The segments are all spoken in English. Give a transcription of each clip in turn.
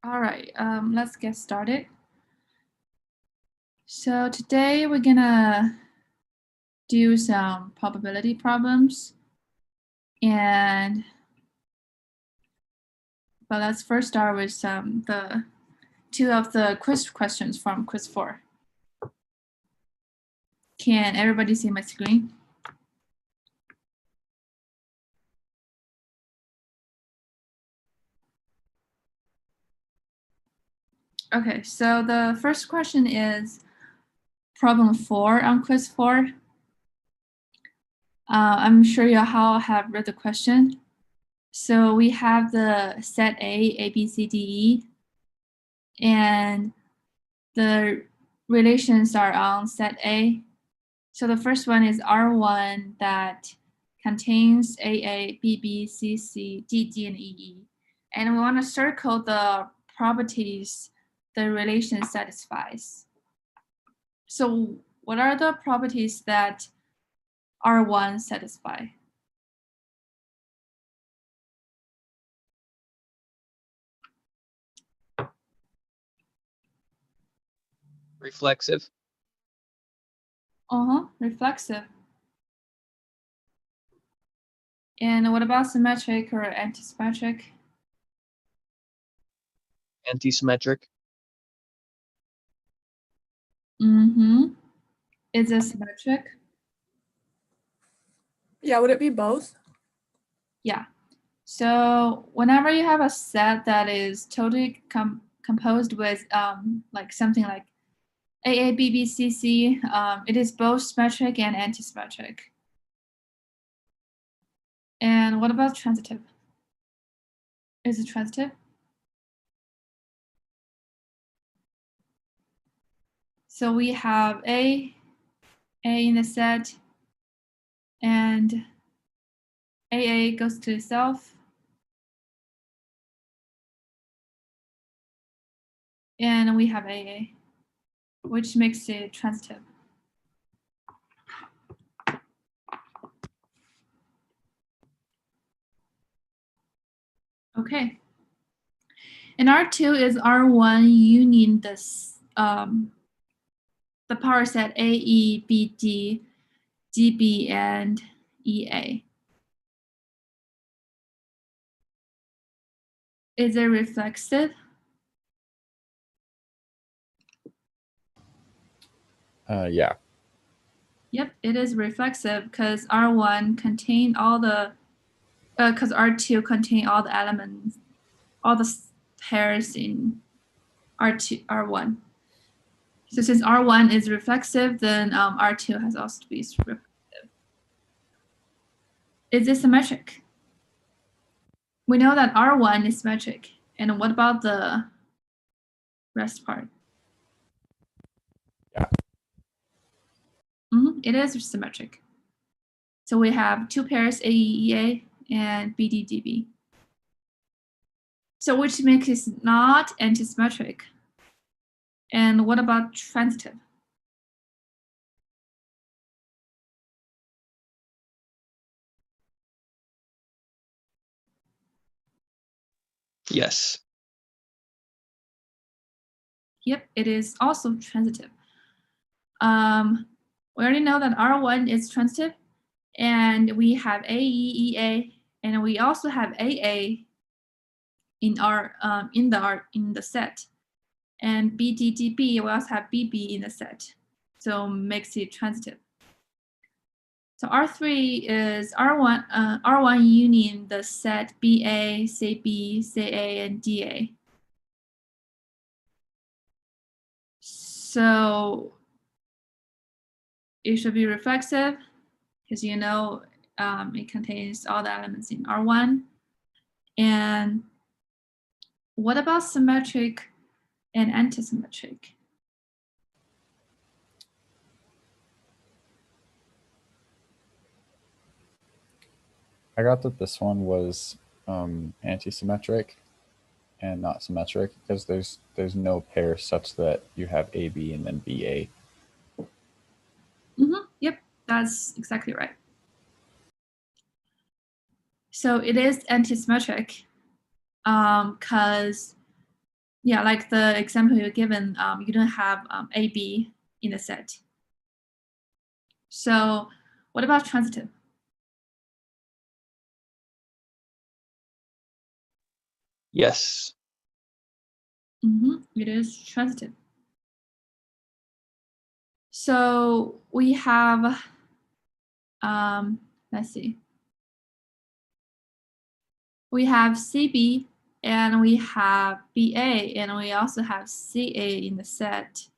All right, let's get started. So today we're gonna do some probability problems, but let's first start with the two of the quiz questions from quiz 4. Can everybody see my screen? Okay, so the first question is problem 4 on quiz 4. I'm sure you all have read the question. So we have the set A, B, C, D, E, and the relations are on set A. So the first one is R1 that contains AA, BB, CC, DD, and EE. And we want to circle the properties the relation satisfies. So what are the properties that R1 satisfy? Reflexive. Reflexive. And what about symmetric or antisymmetric? Antisymmetric. Is it symmetric? Yeah, would it be both? Yeah. So whenever you have a set that is totally composed with like something like AA, BB, CC, it is both symmetric and antisymmetric. And what about transitive? Is it transitive? So we have A in the set, and AA goes to itself. And we have AA, which makes it transitive. Okay. And R2 is R1 union this the power set AE, BD, DB, and EA. Is it reflexive? Yeah. Yep, it is reflexive because R1 contain all the, because R2 contain all the elements, all the pairs in R2, R1. So since R1 is reflexive, then R2 has also to be reflexive. Is it symmetric? We know that R1 is symmetric. And what about the rest part? Yeah. It is symmetric. So we have two pairs AEEA and BDDB. So which makes it not antisymmetric. And what about transitive? Yes. Yep, it is also transitive. We already know that R1 is transitive, and we have AEEA, and we also have AA in the set, and BDDB we also have BB in the set, so makes it transitive. So R3 is R1 union the set BA, CB, CA, and DA. So it should be reflexive because you know it contains all the elements in R1. And what about symmetric and antisymmetric? I got that this one was anti-symmetric and not symmetric because there's no pair such that you have AB and then BA. Yep, that's exactly right. So it is antisymmetric because Yeah, like the example you're given, you don't have AB in the set. So what about transitive? Yes. It is transitive. So we have, let's see. We have CB and we have BA and we also have CA in the set.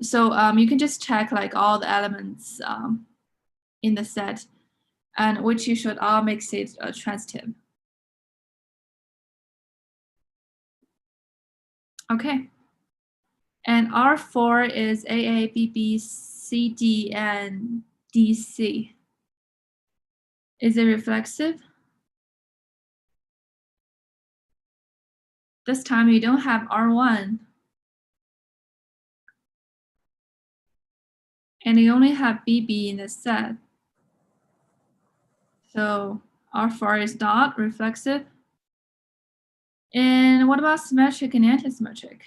So you can just check like all the elements in the set and which you should all make it transitive. Okay. And R4 is AA, BB, CD, and DC. Is it reflexive? This time you don't have R1. And you only have BB in the set. So R4 is not reflexive. And what about symmetric and antisymmetric?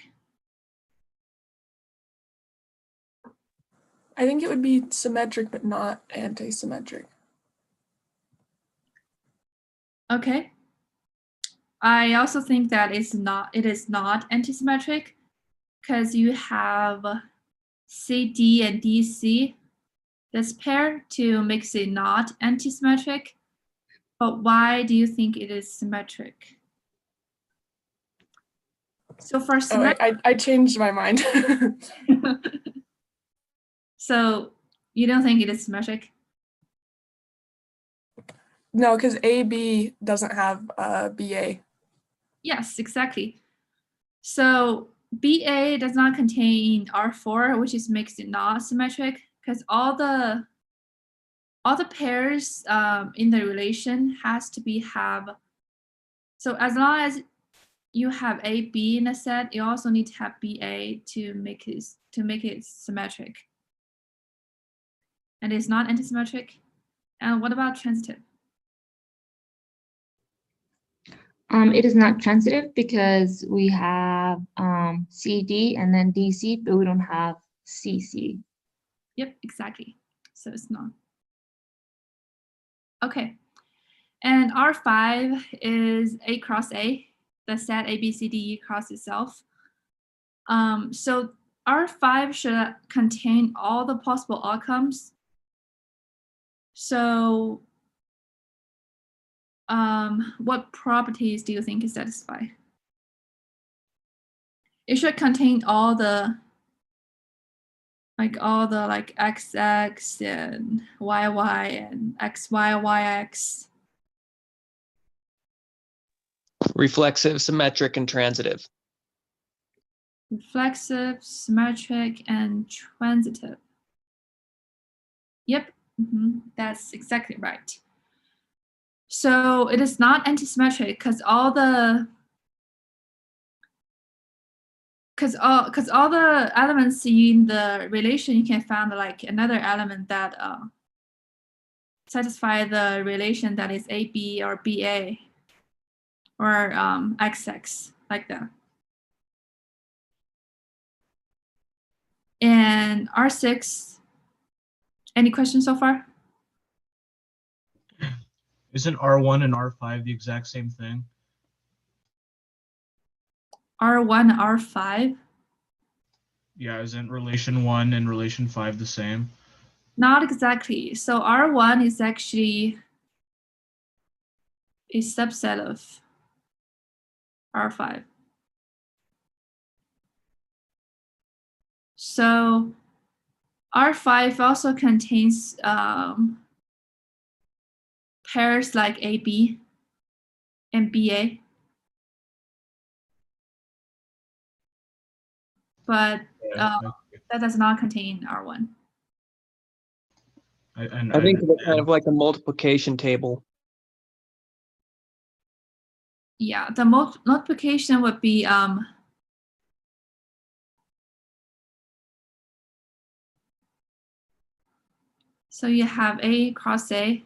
I think it would be symmetric, but not antisymmetric. Okay. I also think that it is not antisymmetric because you have CD and DC, this pair, to make it not antisymmetric. But why do you think it is symmetric? So for symmetric, I changed my mind. so you don't think it is symmetric? No, because AB doesn't have BA. Yes, exactly. So BA does not contain R4, which makes it not symmetric because all the pairs in the relation has to have. So as long as you have AB in a set, you also need to have BA to make it symmetric. And it's not antisymmetric. And what about transitive? It is not transitive because we have CD and then DC, but we don't have CC. Yep, exactly. So it's not. Okay. And R5 is A cross A, the set A, B, C, D, E cross itself. So R5 should contain all the possible outcomes. So what properties do you think is satisfied? It should contain all the XX and YY and XY, YX. Reflexive, symmetric, and transitive. Reflexive, symmetric, and transitive. Yep, that's exactly right. So it is not antisymmetric because all the elements in the relation, you can find like another element that satisfy the relation that is AB or BA or XX, like that. And R6, any questions so far? Isn't R1 and R5 the exact same thing? R1, R5? Yeah, isn't relation 1 and relation 5 the same? Not exactly. So R1 is actually a subset of R5. So R5 also contains pairs like AB and BA. But that does not contain R1. I think of it kind of like a multiplication table. Yeah, the multiplication would be so you have A cross A.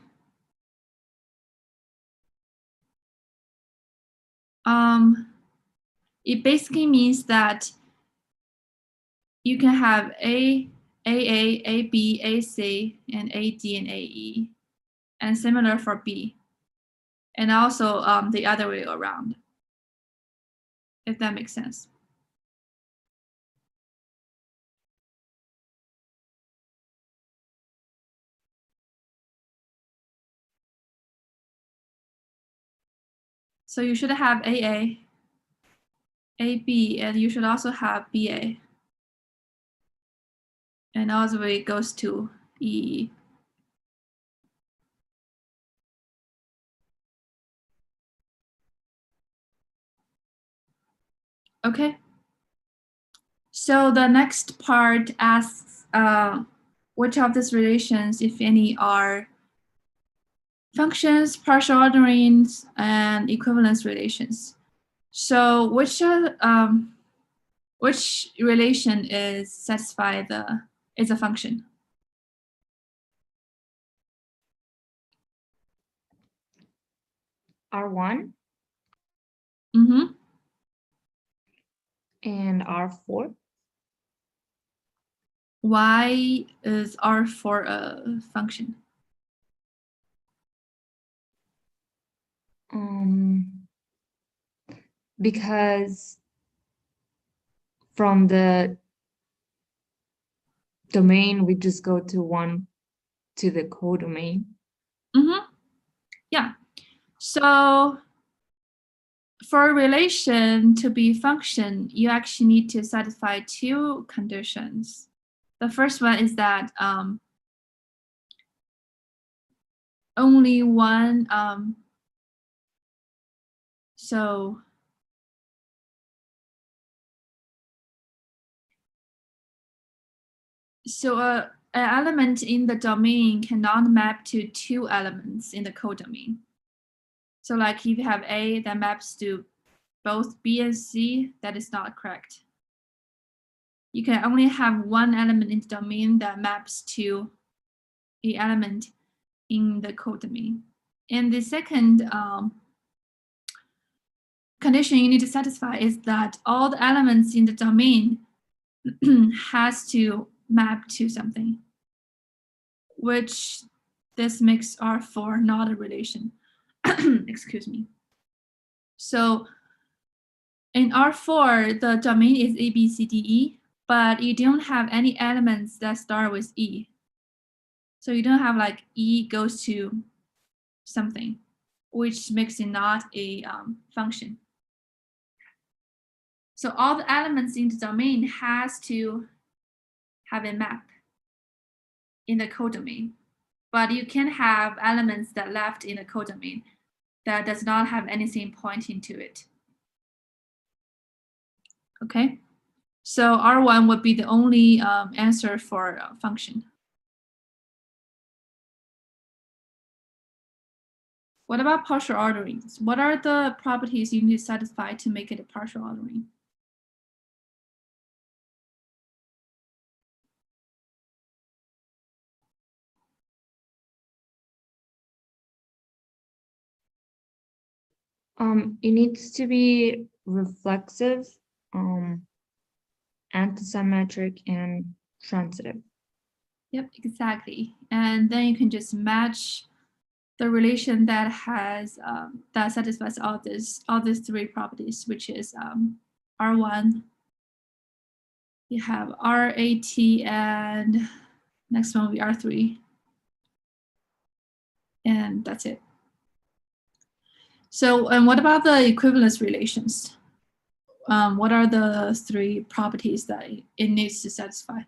It basically means that you can have AA, AB, AC, and AD and AE, and similar for B, and also the other way around, if that makes sense. So you should have AA, AB, and you should also have BA. And all the way goes to EE. Okay. So the next part asks which of these relations, if any, are functions, partial orderings, and equivalence relations. So which relation is is a function? R1 Mm-hmm. and R4. Why is R4 a function? Because from the domain, we just go to the codomain. Mm-hmm. Yeah. So for a relation to be function, you actually need to satisfy two conditions. The first one is that only one, so an element in the domain cannot map to two elements in the codomain. So like if you have A that maps to both B and C, that is not correct. You can only have one element in the domain that maps to an element in the codomain. And the second condition you need to satisfy is that all the elements in the domain has to map to something, which this makes R4 not a relation. Excuse me. So in R4, the domain is A, B, C, D, E, but you don't have any elements that start with E. So you don't have like E goes to something, which makes it not a function. So all the elements in the domain has to have a map in the codomain, but you can have elements that left in the codomain that does not have anything pointing to it. Okay, so R1 would be the only answer for a function. What about partial orderings? What are the properties you need to satisfy to make it a partial ordering? It needs to be reflexive, antisymmetric, and transitive. Yep, exactly. And then you can just match the relation that has that satisfies all these three properties, which is R1. You have RAT, and next one will be R3. And that's it. So, and what about the equivalence relations? What are the three properties that it needs to satisfy?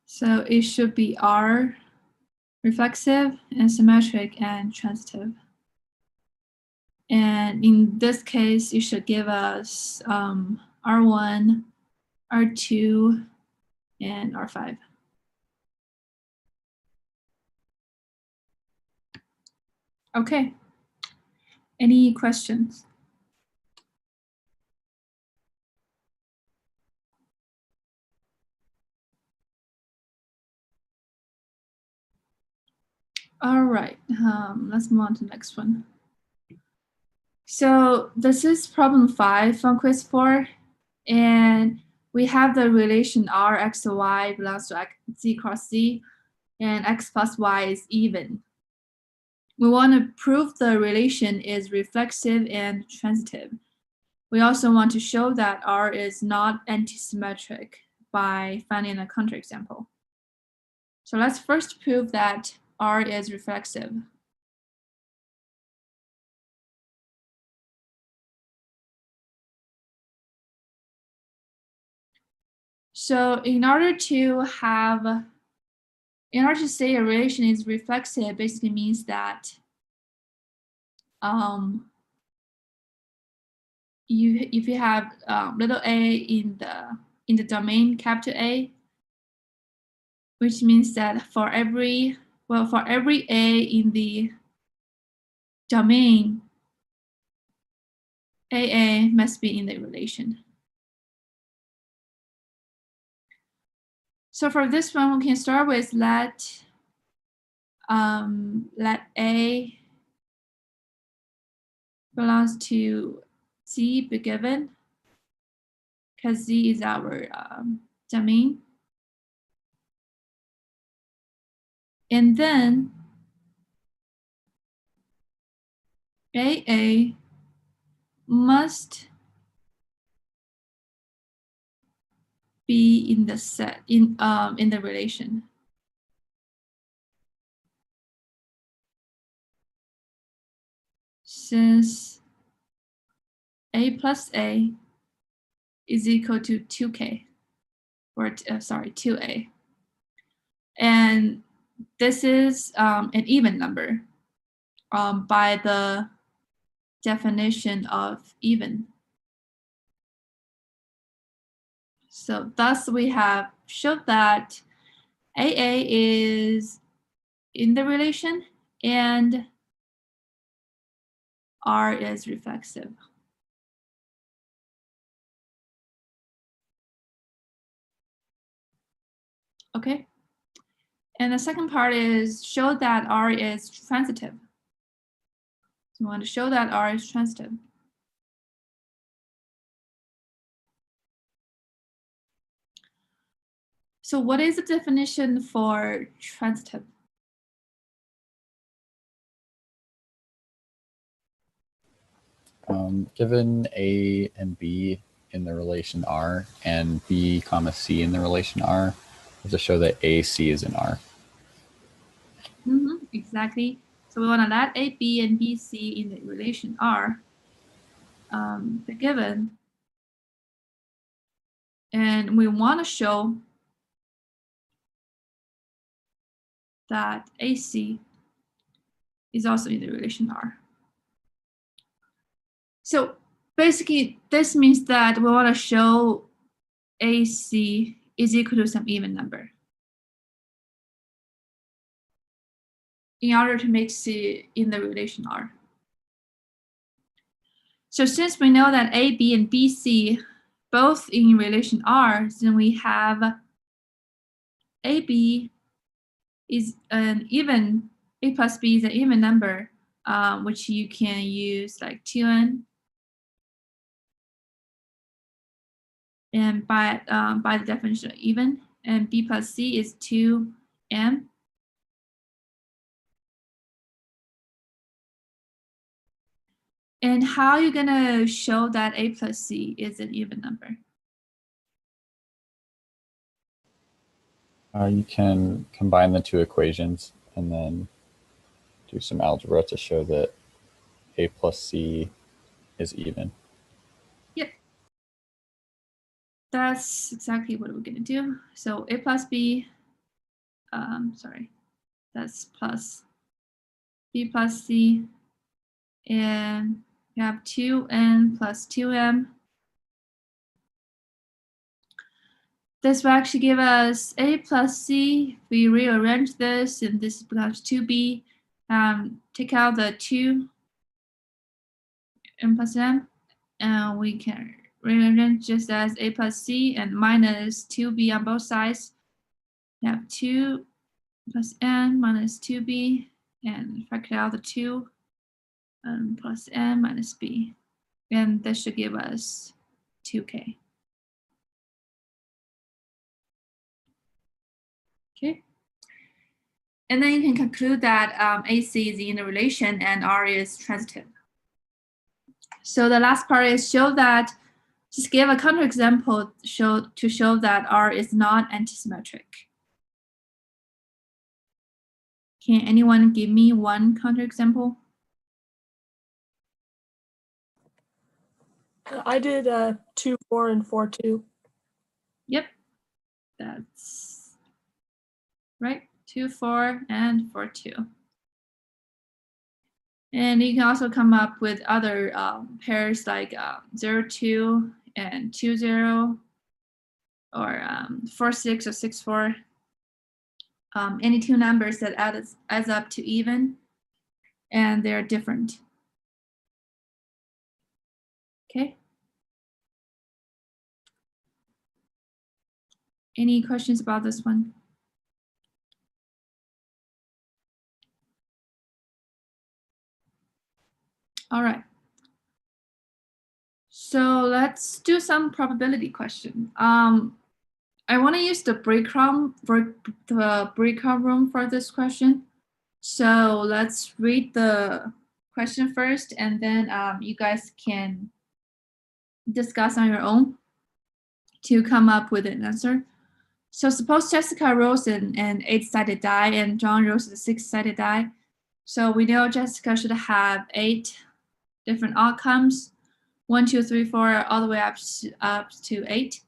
So it should be R, reflexive, and symmetric, and transitive. And in this case, it should give us R1, R2, and R5. Okay. Any questions? All right, let's move on to the next one. So this is problem 5 from quiz 4, and we have the relation R x to y belongs to z cross z, and x plus y is even. We want to prove the relation is reflexive and transitive. We also want to show that R is not antisymmetric by finding a counterexample. So let's first prove that R is reflexive. So in order to say a relation is reflexive, basically means that if you have little a in the domain capital A, which means that for every a in the domain, AA must be in the relation. So for this one, we can start with let A belongs to Z be given, because Z is our domain. And then AA must be in the set in the relation. Since A plus A is equal to 2K, or sorry, 2A. And this is an even number by the definition of even. So thus we have showed that AA is in the relation and R is reflexive. Okay. And the second part is show that R is transitive. So we want to show that R is transitive. So what is the definition for transitive? Given A and B in the relation R and B comma C in the relation R, we have to show that AC is in R. Exactly. So we want to let A, B, and B, C in the relation R be given. And we want to show that AC is also in the relation R. So basically, this means that we want to show AC is equal to some even number in order to make C in the relation R. So since we know that A, B, and BC both in relation R, then we have AB is an even, A plus B is an even number, which you can use like 2n. And by the definition of even, and B plus C is 2m. And how are you gonna show that A plus C is an even number? You can combine the two equations and then do some algebra to show that A plus C is even. Yep. That's exactly what we're gonna do. So A plus B, that's plus B plus C, and we have 2n plus 2m. This will actually give us A plus C. We rearrange this, and this becomes 2b. Take out the 2 m plus m, and we can rearrange just as A plus C and minus 2b on both sides. We have 2 plus n minus 2b, and factor out the 2 plus n minus b. And that should give us 2k. Okay. And then you can conclude that AC is in a relation and R is transitive. So the last part is show that, just give a counterexample to show that R is not antisymmetric. Can anyone give me one counterexample? I did 2, 4, and 4, 2. Yep, that's right. 2, 4, and 4, 2. And you can also come up with other pairs like 0, 2 and 2, 0, or 4, 6 or 6, 4. Any two numbers that adds up to even, and they're different. Okay. Any questions about this one? All right. So let's do some probability question. I want to use the breakout room for this question. So let's read the question first, and then you guys can discuss on your own to come up with an answer. So suppose Jessica rolls an 8-sided die and John rolls a 6-sided die. So we know Jessica should have 8 different outcomes, 1, 2, 3, 4, all the way up to 8.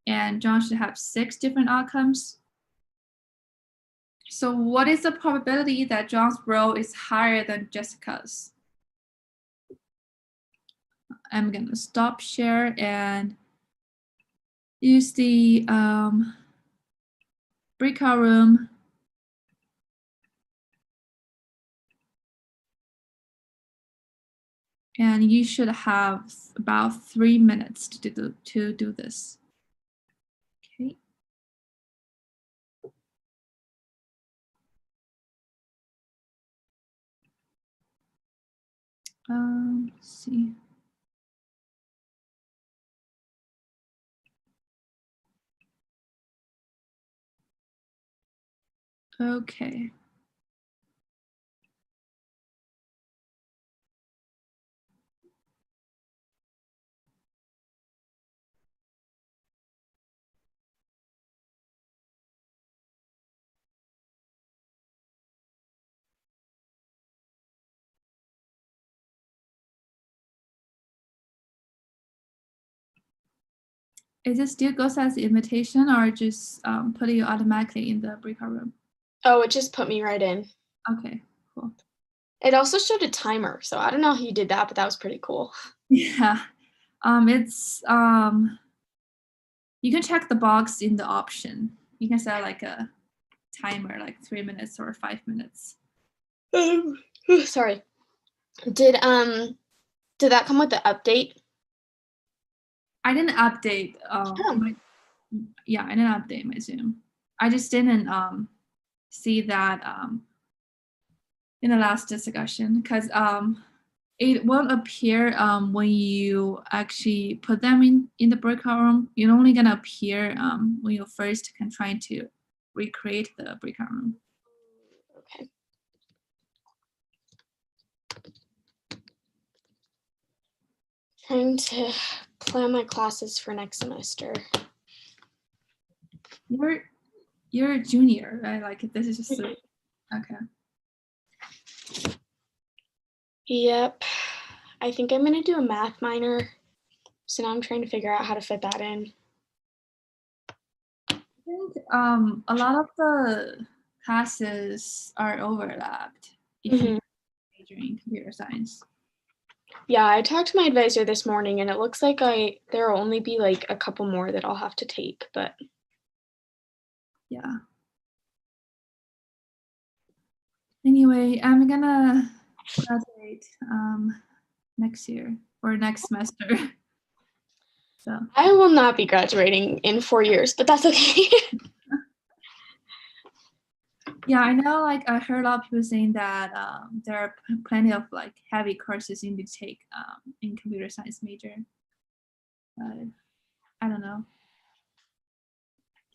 And John should have 6 different outcomes. So what is the probability that John's roll is higher than Jessica's? I'm gonna stop share and use the breakout room. And you should have about 3 minutes to do this. Okay. Let's see. Okay. Is it still goes as the invitation or just put you automatically in the breakout room? Oh, it just put me right in. Okay, cool. It also showed a timer, so I don't know how you did that, but that was pretty cool. Yeah, it's you can check the box in the option. You can set like a timer, like 3 minutes or 5 minutes. Sorry. Did that come with the update? I didn't update. Oh. Yeah, I didn't update my Zoom. I just didn't see that in the last discussion because it won't appear when you actually put them in the breakout room. You're only gonna appear when you first can try to recreate the breakout room. Okay. Trying to plan my classes for next semester. You're a junior, right? Like this is just okay. Yep. I think I'm gonna do a math minor. So now I'm trying to figure out how to fit that in. I think a lot of the classes are overlapped if you major in computer science. Yeah, I talked to my advisor this morning and it looks like there will only be like a couple more that I'll have to take, but Yeah. Anyway, I'm gonna graduate next year or next semester. So I will not be graduating in 4 years, but that's okay. Yeah, I know, like, I heard a lot of people saying that there are plenty of, like, heavy courses you need to take in computer science major. But I don't know.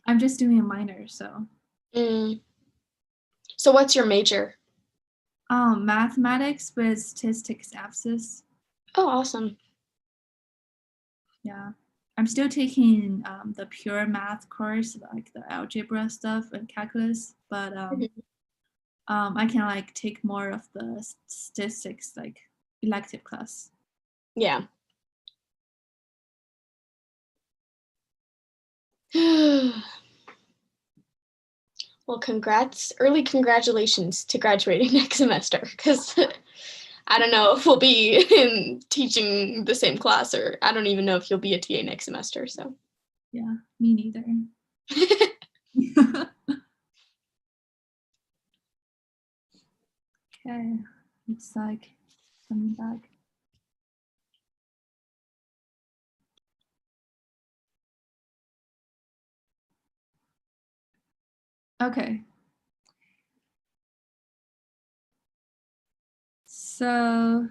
I'm just doing a minor, so. Mm. So what's your major? Mathematics with statistics emphasis. Oh, awesome. Yeah. I'm still taking the pure math course, like the algebra stuff and calculus, but Mhm. I can like take more of the statistics, like elective class. Yeah. Well, early congratulations to graduating next semester, because I don't know if we'll be in teaching the same class, or I don't even know if you'll be a TA next semester, so. Yeah, me neither. Okay, it's like coming back. Okay. So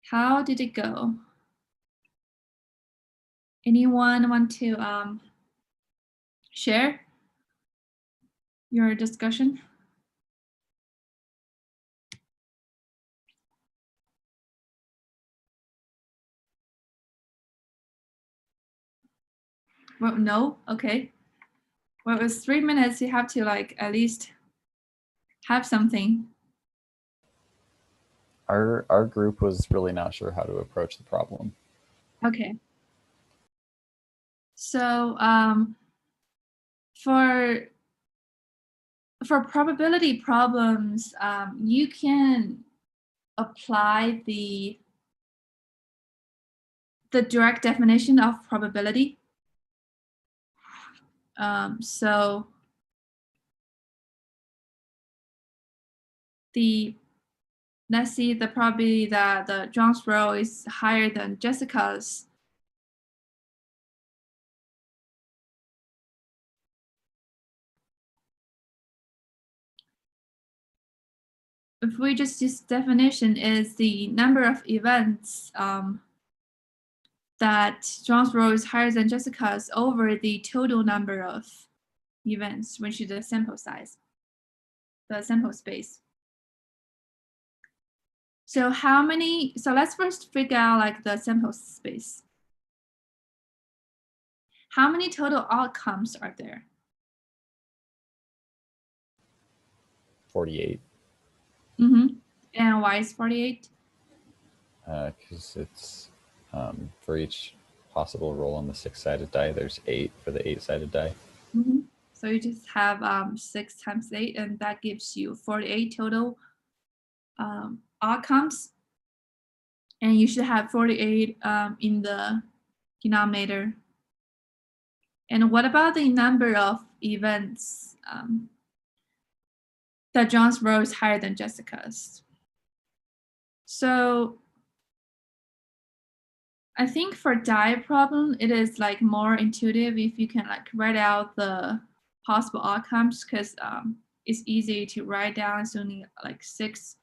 how did it go? Anyone want to share your discussion? Well, no, okay. Well, it's 3 minutes. You have to like at least have something. Our group was really not sure how to approach the problem. Okay. So for probability problems, you can apply the direct definition of probability. So let's see the probability that the John's row is higher than Jessica's. If we just use definition is the number of events that John's row is higher than Jessica's over the total number of events, which is the sample size, the sample space. So so let's first figure out like the sample space. How many total outcomes are there? 48. Mm-hmm. And why is 48? Because it's for each possible roll on the 6-sided die, there's 8 for the 8-sided die. Mm-hmm. So you just have 6 times 8, and that gives you 48 total outcomes. And you should have 48 in the denominator. And what about the number of events that John's row is higher than Jessica's? So I think for die problem, it is like more intuitive if you can like write out the possible outcomes, because it's easy to write down. It's only like 6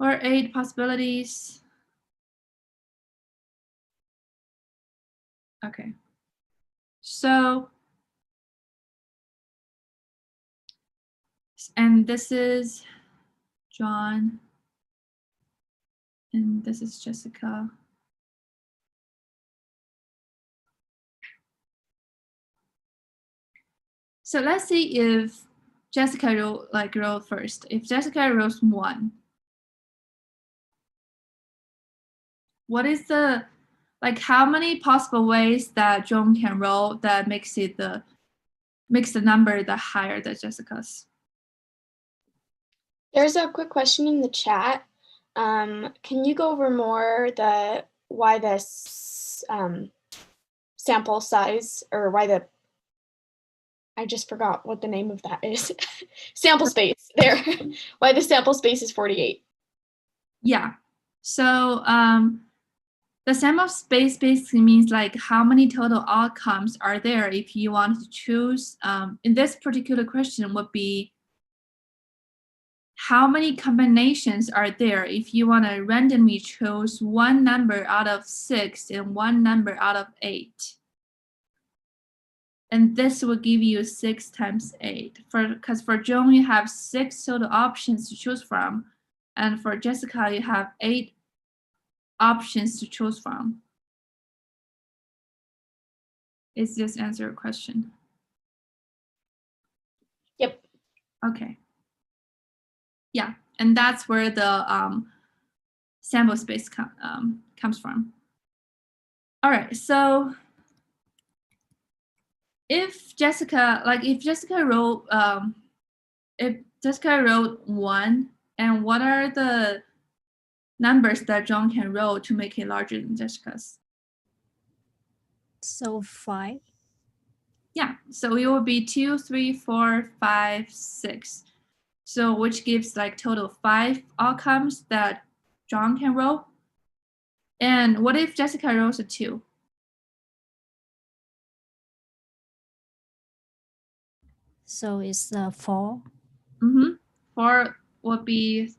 or 8 possibilities. Okay. So, and this is John, and this is Jessica. So let's see if Jessica rolled first. If Jessica rolls 1, what is the how many possible ways that John can roll that makes the number the higher than Jessica's? There's a quick question in the chat. Can you go over more why this sample size, or why I just forgot what the name of that is. Sample space there. Why the sample space is 48? Yeah. So The sample space basically means like how many total outcomes are there if you want to choose. In this particular question would be how many combinations are there if you want to randomly choose one number out of 6 and one number out of 8. And this will give you 6 times 8. Because for Joan, you have 6 total options to choose from. And for Jessica, you have 8 options to choose from. Is this answer your question? Yep. Okay. Yeah, and that's where the sample space comes from. All right, so if Jessica wrote 1, and what are the numbers that John can roll to make it larger than Jessica's? So 5. Yeah, so it will be 2, 3, 4, 5, 6. So which gives like total 5 outcomes that John can roll. And what if Jessica rolls a 2? So it's 4. 4 would be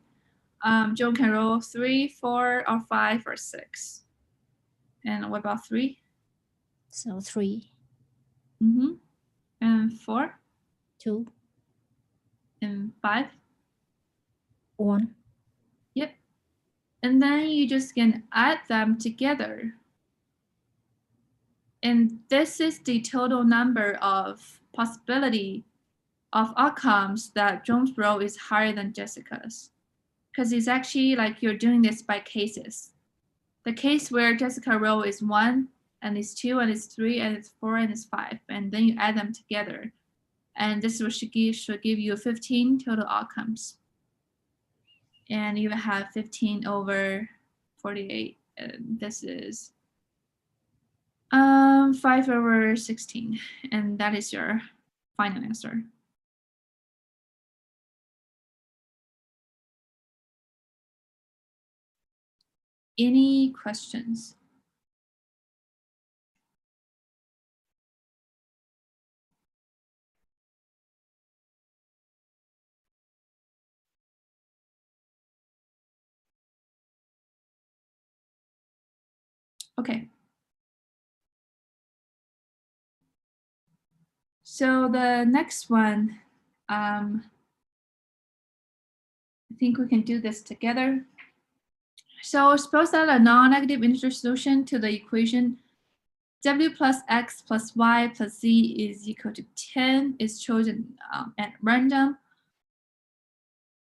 Joan can roll 3, 4, or 5, or 6. And what about 3? So 3. And 4? 2. And 5? 1. Yep. And then you just can add them together. And this is the total number of possibility of outcomes that Joan's roll is higher than Jessica's. Because it's actually like you're doing this by cases. The case where Jessica roll is 1, and it's 2, and it's 3, and it's 4, and it's 5. And then you add them together. And this should give you 15 total outcomes. And you have 15 over 48. And this is 5 over 16. And that is your final answer. Any questions? Okay. So the next one, I think we can do this together. So suppose that a non-negative integer solution to the equation w plus x plus y plus z is equal to 10 is chosen at random.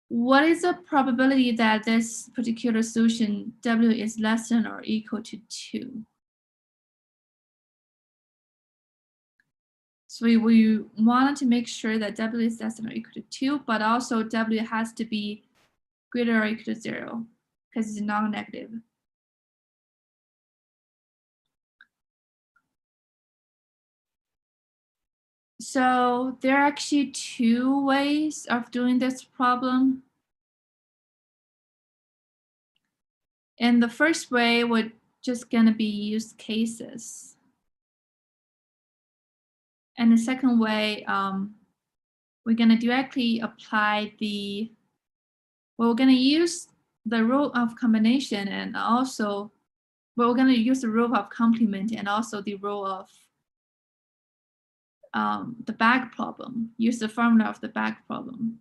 What is the probability that this particular solution w is less than or equal to 2? So we wanted to make sure that w is less than or equal to 2, but also w has to be greater or equal to 0 because it's non-negative. So there are actually 2 ways of doing this problem. And the first way would just gonna be use cases. And the second way, we're gonna directly apply we're gonna use the rule of combination and also, we're gonna use the rule of complement and also the rule of the bag problem, use the formula of the bag problem.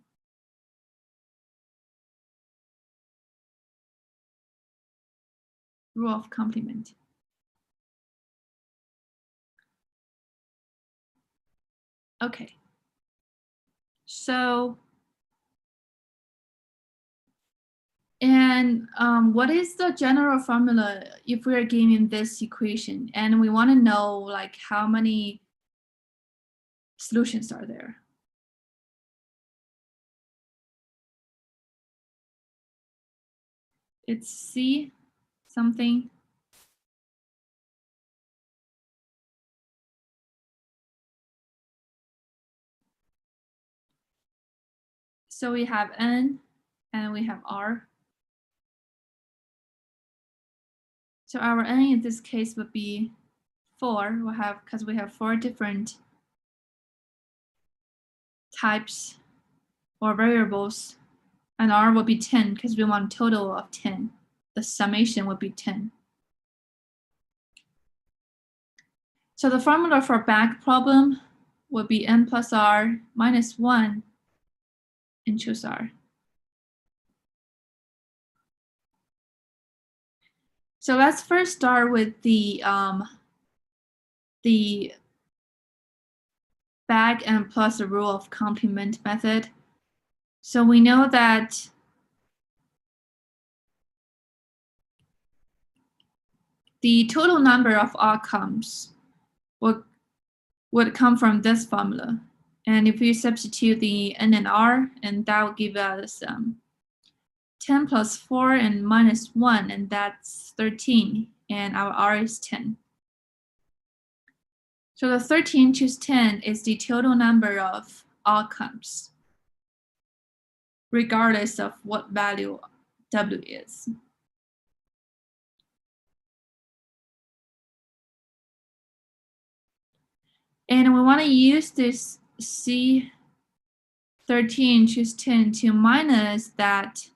Rule of complement. Okay. So, and what is the general formula if we're given this equation and we want to know like how many solutions are there? It's C something. So we have N and we have R. So our n in this case would be 4. We'll have, because we have 4 different types or variables, and r will be 10 because we want a total of 10. The summation would be 10. So the formula for back problem would be n plus r minus 1 and choose r. So let's first start with the back and plus the rule of complement method. So we know that the total number of outcomes would come from this formula. And if we substitute the n and r, and that will give us 10 plus 4 and minus 1, and that's 13, and our r is 10. So the 13 choose 10 is the total number of outcomes, regardless of what value w is. And we want to use this C13 choose 10 to minus that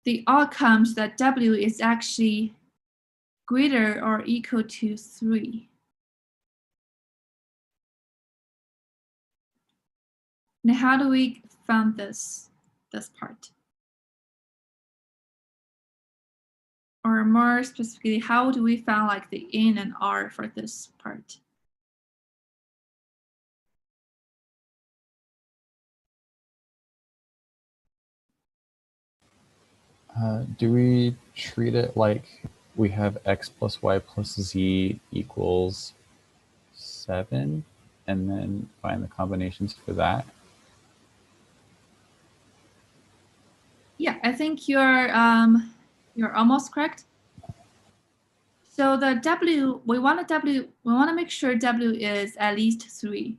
the outcomes that w is actually greater or equal to 3. Now, how do we find this part? Or more specifically, how do we find like the n and r for this part? Do we treat it like we have x plus y plus z equals 7 and then find the combinations for that? Yeah, I think you're almost correct. So the w, we want to make sure w is at least 3.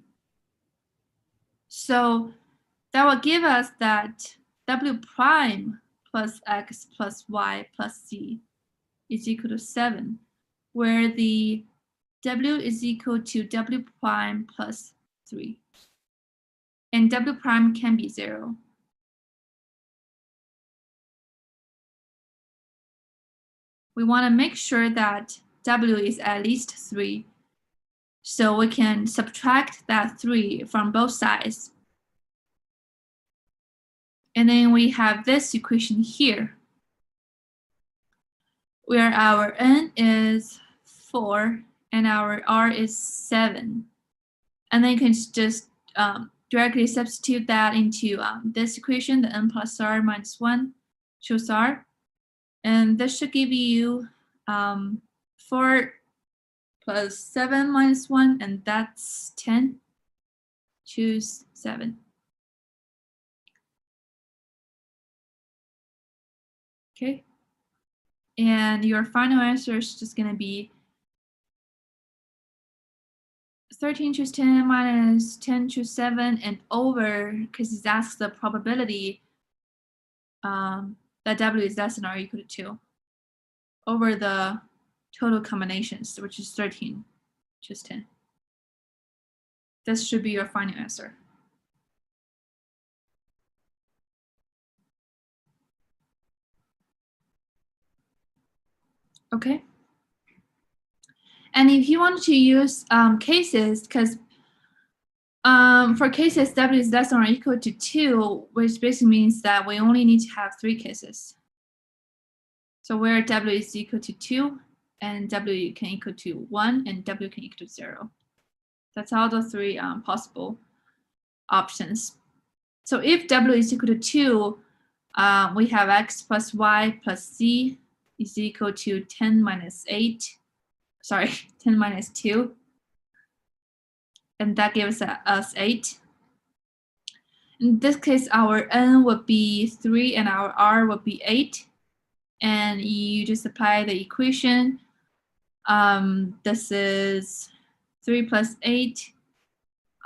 So that will give us that w prime plus x plus y plus z is equal to 7, where the w is equal to w prime plus 3. And w prime can be 0. We want to make sure that w is at least 3, so we can subtract that 3 from both sides. And then we have this equation here, where our n is 4 and our r is 7. And then you can just directly substitute that into this equation, the n plus r minus 1, choose r. And this should give you 4 plus 7 minus 1, and that's 10. Choose 7. Okay. And your final answer is just going to be 13 choose 10 minus 10 choose 7 and over, because it asks the probability that w is less than or equal to 2 over the total combinations, which is 13 choose 10. This should be your final answer. Okay. And if you want to use cases, because for cases w is less than or equal to 2, which basically means that we only need to have 3 cases. So where w is equal to 2, and w can equal to 1, and w can equal to 0. That's all the 3 possible options. So if w is equal to 2, we have x plus y plus z is equal to 10 minus 8. Sorry, 10 minus 2. And that gives us 8. In this case, our n would be 3 and our r would be 8. And you just apply the equation. This is 3 plus 8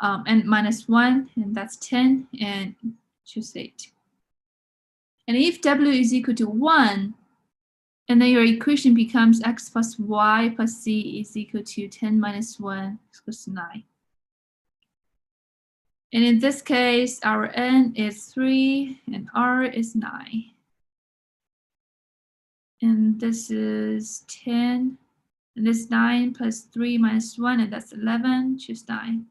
and minus 1, and that's 10, and choose 8. And if W is equal to 1, and then your equation becomes x plus y plus z is equal to 10 minus 1 equals to 9. And in this case, our n is 3 and r is 9. And this is 10. And this 9 plus 3 minus 1, and that's 11, choose 9.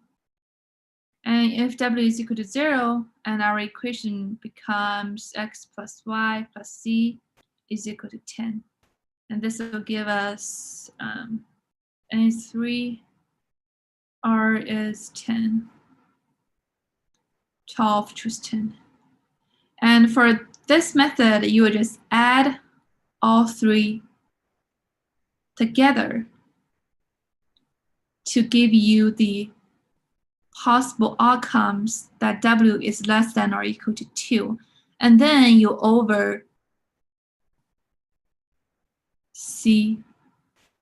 And if w is equal to 0, and our equation becomes x plus y plus z is equal to 10. And this will give us n is 3, r is 10, 12, choose 10. And for this method, you would just add all three together to give you the possible outcomes that w is less than or equal to 2. And then you over C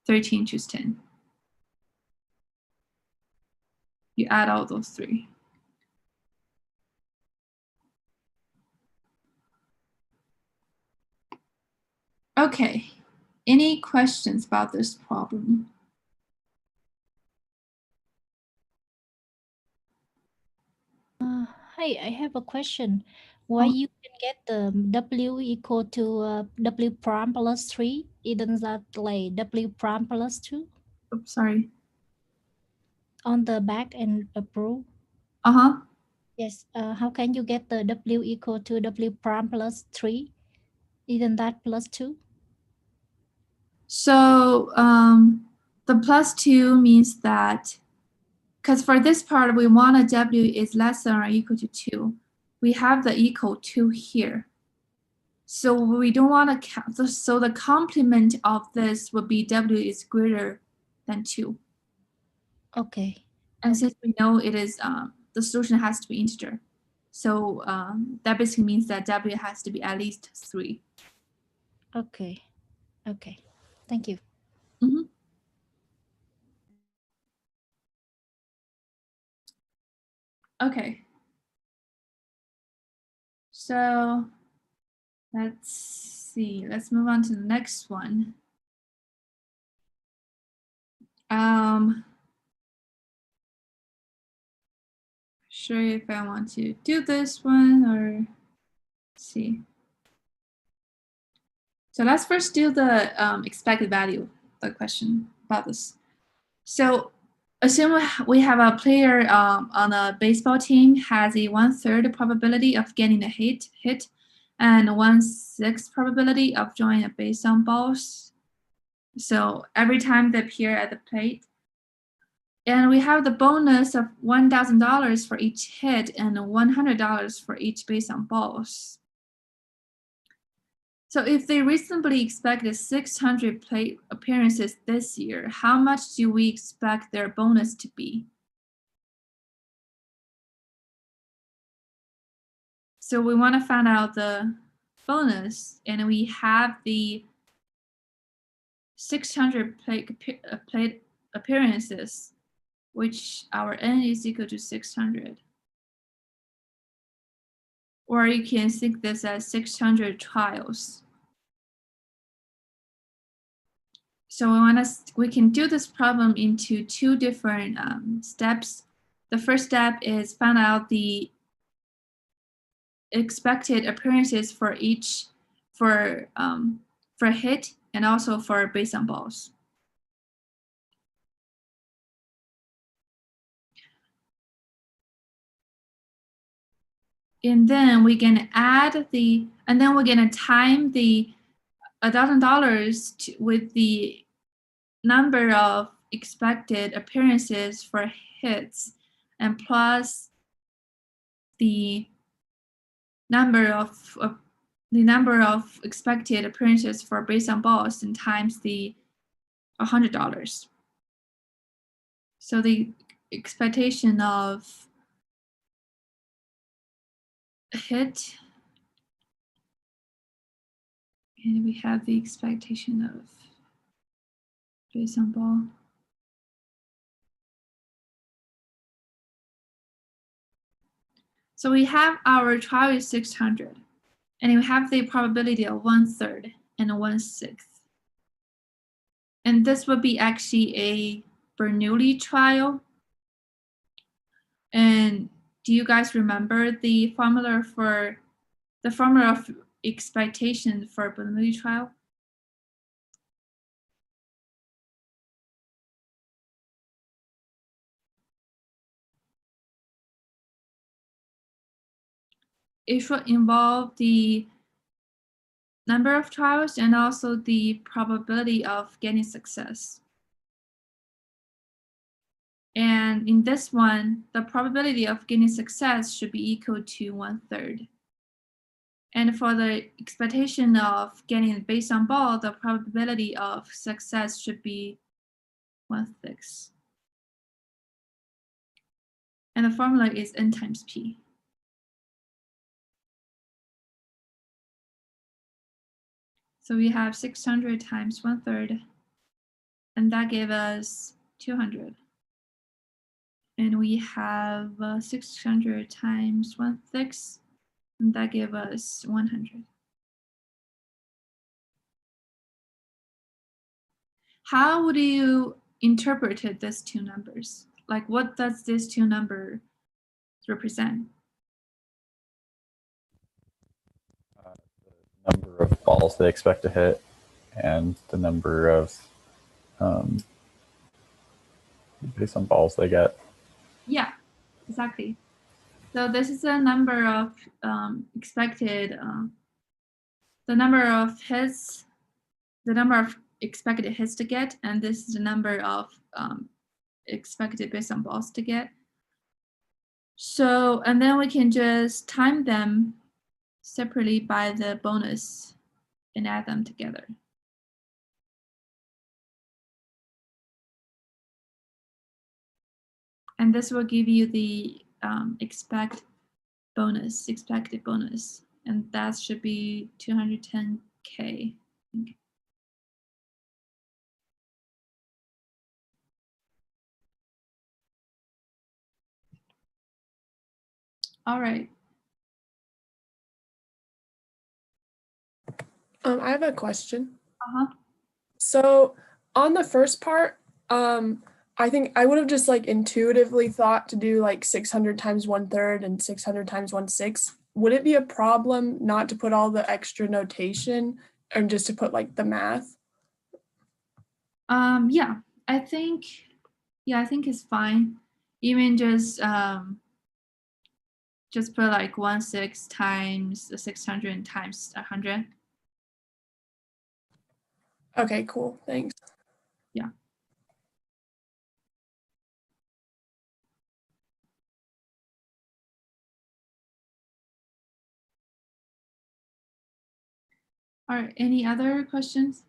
13, choose 10. You add all those three. Okay, any questions about this problem? Hi, I have a question. Why you can get the W equal to W prime plus 3? Isn't that like W prime plus 2 Oops, sorry. on the back and above? Uh-huh. Yes. How can you get the W equal to W prime plus 3? Isn't that plus 2? So the plus 2 means that, because for this part, we want a W is less than or equal to 2. We have the equal 2 here. So we don't want to count. So the complement of this would be W is greater than 2. Okay. And since we know it is, the solution has to be integer. So that basically means that W has to be at least 3. Okay. Okay. Thank you. Mhm. Okay. So let's see. Let's move on to the next one. Sure if I want to do this one or see. So let's first do the expected value, the question about this. So assume we have a player on a baseball team has a 1/3 probability of getting a hit and 1/6 probability of drawing a base on balls. So every time they appear at the plate. And we have the bonus of $1,000 for each hit and $100 for each base on balls. So if they reasonably expected 600 plate appearances this year, how much do we expect their bonus to be? So we want to find out the bonus, and we have the 600 plate appearances, which our n is equal to 600. Or you can think this as 600 trials. So we can do this problem into two different steps. The first step is find out the expected appearances for each for hit and also for base on balls. And then we're gonna add the, and then we're gonna time the $1,000 with the number of expected appearances for hits and plus the number of expected appearances for base on balls and times the $100. So the expectation of a hit, and we have the expectation of base on ball. So we have our trial is 600. And you have the probability of 1/3 and a 1/6. And this would be actually a Bernoulli trial. And do you guys remember the formula of expectation for Bernoulli trial? It should involve the number of trials and also the probability of getting success. And in this one, the probability of getting success should be equal to 1/3. And for the expectation of getting based on ball, the probability of success should be 1/6. And the formula is n times p. So we have 600 times 1/3, and that gave us 200. And we have 600 times 1/6, and that gave us 100. How would you interpret these two numbers? Like, what does this two number represent? The number of balls they expect to hit and the number of based on balls they get. Yeah, exactly. So this is a number of expected, the number of hits, the number of expected hits to get, and this is the number of expected based on balls to get. So, and then we can just time them separately by the bonus and add them together. And this will give you the expected bonus, and that should be 210K. All right. I have a question. Uh-huh. So on the first part, I think I would have just like intuitively thought to do like 600 times 1/3 and 600 times 1/6. Would it be a problem not to put all the extra notation and just to put like the math? Yeah, I think it's fine. Even just put like 1/6 times 600 times 100. Okay, cool. Thanks. Yeah. All right, any other questions?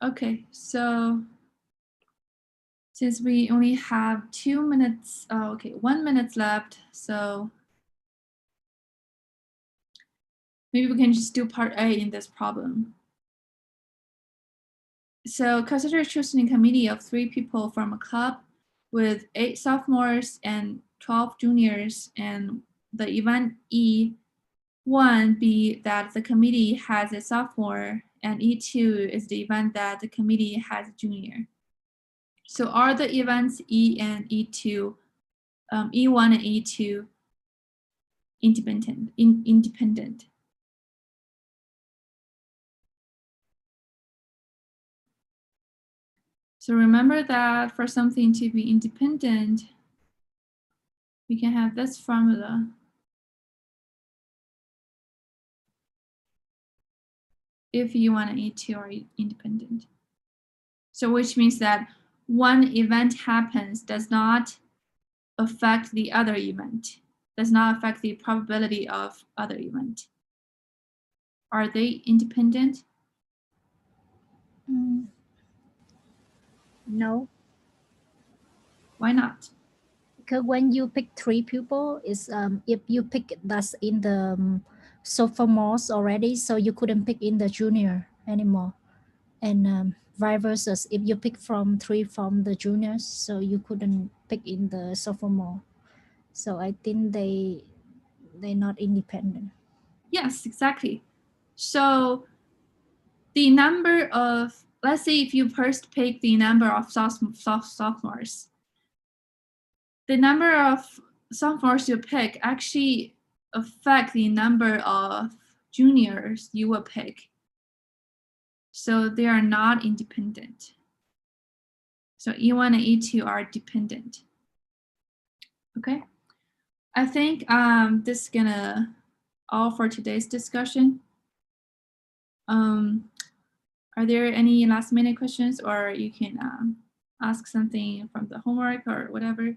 Okay, so since we only have 2 minutes, 1 minute left, so maybe we can just do part A in this problem. So consider choosing a committee of 3 people from a club with 8 sophomores and 12 juniors, and the event E1 be that the committee has a sophomore, and E2 is the event that the committee has a junior. So are the events E and E2, E1 and E2 independent? So remember that for something to be independent, we can have this formula. If E1 and E2 are independent. So which means that one event happens does not affect the other event, does not affect the probability of other event. Are they independent? No, Why not? because when you pick 3 people, is if you pick that's in the sophomores already, so you couldn't pick in the junior anymore. and vice versa. If you pick from 3 from the juniors, so you couldn't pick in the sophomore. So I think they're not independent. Yes, exactly. So the number of, let's say if you first pick the number of sophomores, the number of sophomores you pick actually affect the number of juniors you will pick. So they are not independent. So E1 and E2 are dependent. Okay. I think this is gonna all for today's discussion. Are there any last minute questions, or you can ask something from the homework or whatever?